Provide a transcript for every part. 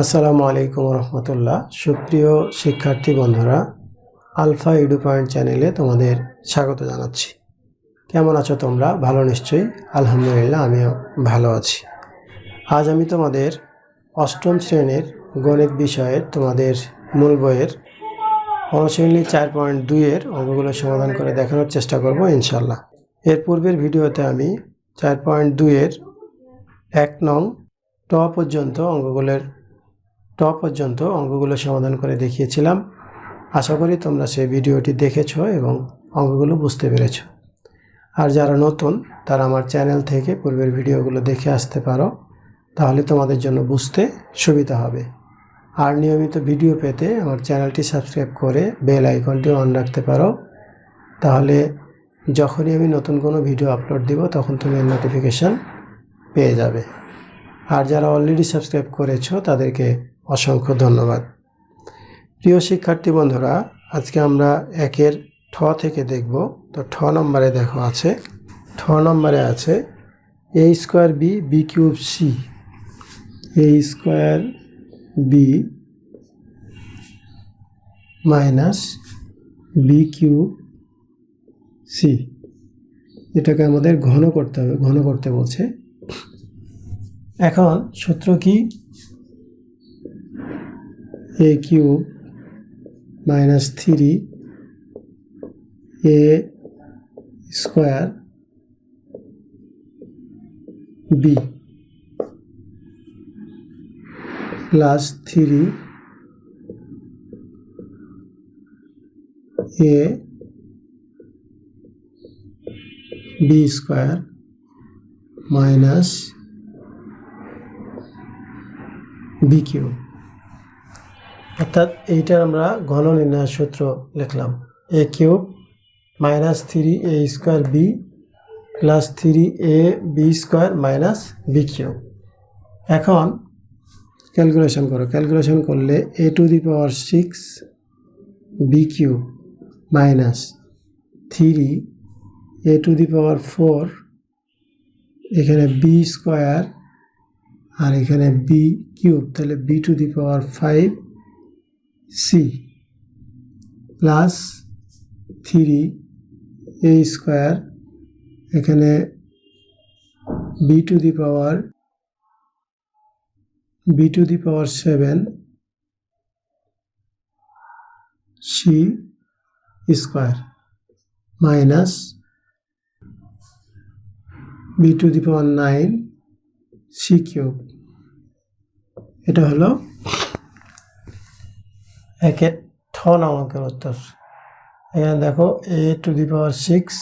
আসসালামু আলাইকুম রহমতুল্লাহ। সুপ্রিয় শিক্ষার্থী বন্ধুরা, আলফা এডু পয়েন্ট চ্যানেলে তোমাদের স্বাগত জানাচ্ছি। কেমন আছো তোমরা? ভালো নিশ্চয়ই। আলহামদুলিল্লাহ, আমিও ভালো আছি। আজ আমি তোমাদের অষ্টম শ্রেণীর গণিত বিষয়ের তোমাদের মূল বইয়ের অনুশীলনী 4.2-এর অঙ্কগুলো সমাধান করে দেখানোর চেষ্টা করব ইনশাল্লাহ। এর পূর্বের ভিডিওতে আমি 4.2-এর 1 নং ট পর্যন্ত অঙ্কগুলো সমাধান করে দেখিয়েছিলাম। আশা করি তোমরা সেই ভিডিওটি দেখেছো এবং অঙ্কগুলো বুঝতে পেরেছো। আর যারা নতুন তারা আমার চ্যানেল থেকে পূর্বের ভিডিওগুলো দেখে আসতে পারো, তাহলে তোমাদের জন্য বুঝতে সুবিধা হবে। আর নিয়মিত ভিডিও পেতে আমার চ্যানেলটি সাবস্ক্রাইব করে বেল আইকনটি অন রাখতে পারো, তাহলে যখনই আমি নতুন কোনো ভিডিও আপলোড দিব তখন তুমি নোটিফিকেশান পেয়ে যাবে। আর যারা অলরেডি সাবস্ক্রাইব করেছো তাদেরকে অসংখ্য ধন্যবাদ। প্রিয় শিক্ষার্থী বন্ধুরা, আজকে আমরা 1-এর ঠ থেকে দেখব। তো ঠ নম্বরে দেখো আছে, ঠ নম্বরে আছে a square b b cube c, a square b minus B cube c. এটাকে আমাদের ঘন করতে হবে, ঘন করতে বলছে। এখন সূত্র কি? a cube minus 3 a square B plus 3 a B square minus B cube. অর্থাৎ এইটার আমরা ঘন নির্ণয়ের সূত্র লিখলাম, a cube minus 3 a square B plus 3 a B square minus B cube. এখন ক্যালকুলেশন করো, ক্যালকুলেশন করলে a to the power 6 B cube minus 3 a to the power 4, এখানে বি স্কোয়ার আর এখানে বি কিউব, তাহলে B to the power 5 C plus 3 a square, এখানে B to the power 7 C square minus B to the power 9 C cube. এটা হলো 1-এর ঠ অঙ্কের উত্তর। এখানে দেখো a টু দি পাওয়ার 6।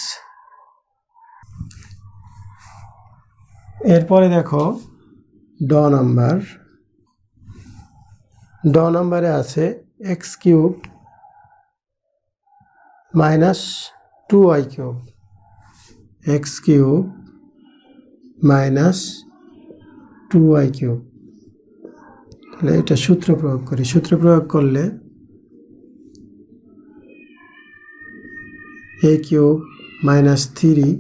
এরপরে দেখো ড নম্বরে আছে x cube minus 2y cube, x cube minus 2y cube. তাহলে এটা সূত্র প্রয়োগ করি, সূত্র প্রয়োগ করলে a cube minus 3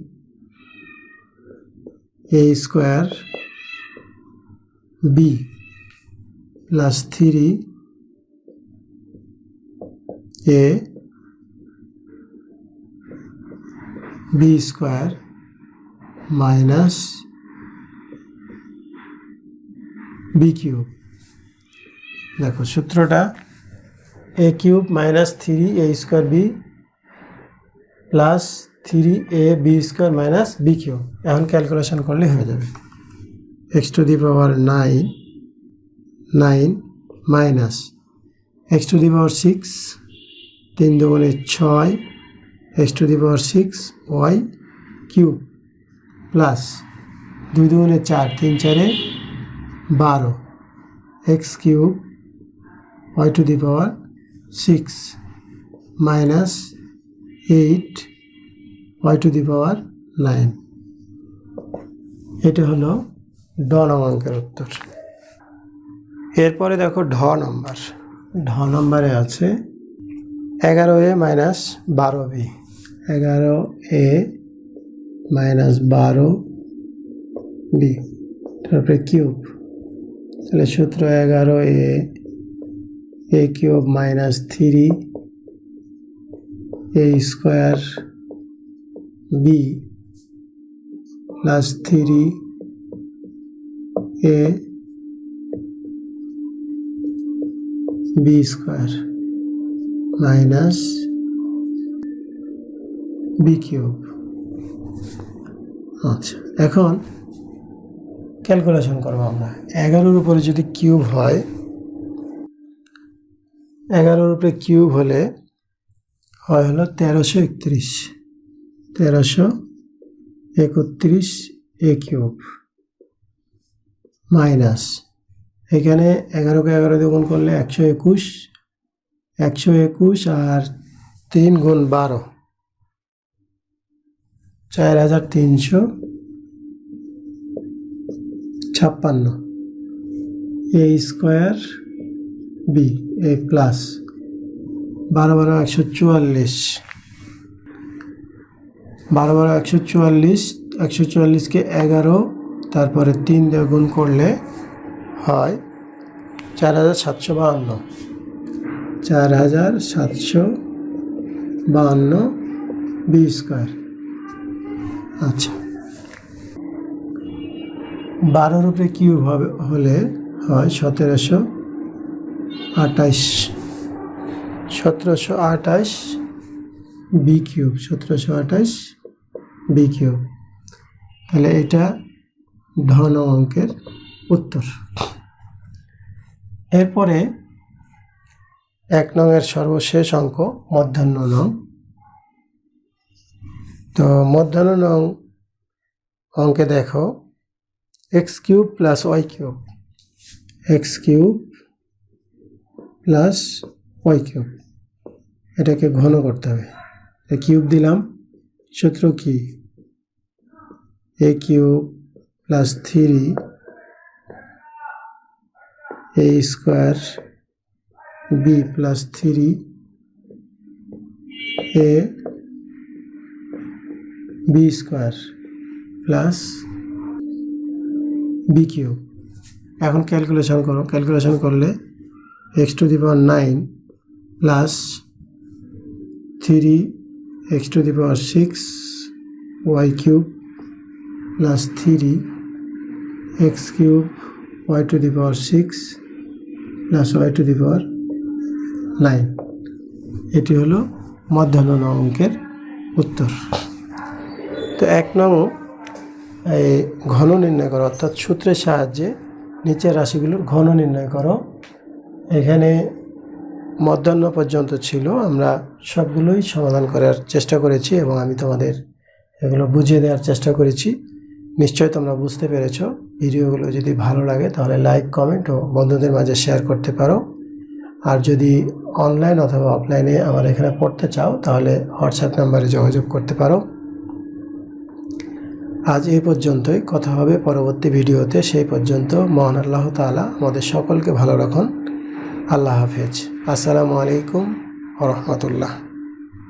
a square B plus 3 a B square minus B cube. দেখো সূত্রটা a cube minus 3 a square B plus 3 a B square minus B cube. এখন ক্যালকুলেশন করলে হয়ে যাবে x to the power 9 minus x to the power 6, 3 দুগুণে 6 x to the power 6 y cube plus 2 দুগুণে 4, 3 4 12 x cube y to the power 6 minus 8 y to the power 9। এটা হলো ড অঙ্কের উত্তর। এরপরে দেখো ঢ নম্বরে আছে 11a minus 12b, 11a minus 12b, তারপরে কিউব তাহলে সূত্র 11a a cube minus 3 a square b plus 3 a b square minus b cube. আচ্ছা, এখন ক্যালকুলেশন করবো আমরা। 11-র উপরে যদি কিউব হয়, 11-র উপরে কিউব হলে হয় হলো 1331 a কিউব মাইনাস, এখানে 11কে 11 দিয়ে গুণ করলে 121 আর 3 গুণ 12 4356 a square b a plus 12 12 144 144কে 11 তারপরে 3 দিয়ে গুণ করলে হয় 4752 বি স্কোয়ার। আচ্ছা, 12-র উপরে কিউব হলে হয় 1728 বি কিউব, 1728 বি কিউব। তাহলে এটা ধন অঙ্কের উত্তর। এরপরে 1 নংয়ের সর্বশেষ অঙ্ক মধ্যাহ্ন নং। তো মধ্যাহ্ন নং অঙ্কে দেখো x cube plus y cube, এটাকে ঘন করতে হবে। কিউব দিলাম, সূত্র কি? a cube plus 3 a square b plus 3 a b square plus b cube. এখন ক্যালকুলেশন করো, ক্যালকুলেশন করলে x to the power 9 plus 3 x to the power 6 y cube plus 3 x cube y to the power 6 plus y to the power 9। এটি হলো মধ্যাহ্ন নং অঙ্কের উত্তর। তো 1 নং এই ঘন নির্ণয় করো, অর্থাৎ সূত্রের সাহায্যে নিচের রাশিগুলোর ঘন নির্ণয় করো। এখানে মধ্যাহ্ন পর্যন্ত ছিল, আমরা সবগুলোই সমাধান করার চেষ্টা করেছি এবং আমি তোমাদের এগুলো বুঝিয়ে দেওয়ার চেষ্টা করেছি। নিশ্চয়ই তোমরা বুঝতে পেরেছ। ভিডিওগুলো যদি ভালো লাগে তাহলে লাইক, কমেন্ট ও বন্ধুদের মাঝে শেয়ার করতে পারো। আর যদি অনলাইন অথবা অফলাইনে আমার এখানে পড়তে চাও তাহলে হোয়াটসঅ্যাপ নাম্বারে যোগাযোগ করতে পারো। আজ এই পর্যন্তই, কথা হবে পরবর্তী ভিডিওতে। সেই পর্যন্ত মহান আল্লাহ তাআলা আমাদের সকলকে ভালো রাখুন। আল্লাহ হাফেজ। আসসালামু আলাইকুম ওয়া রাহমাতুল্লাহ।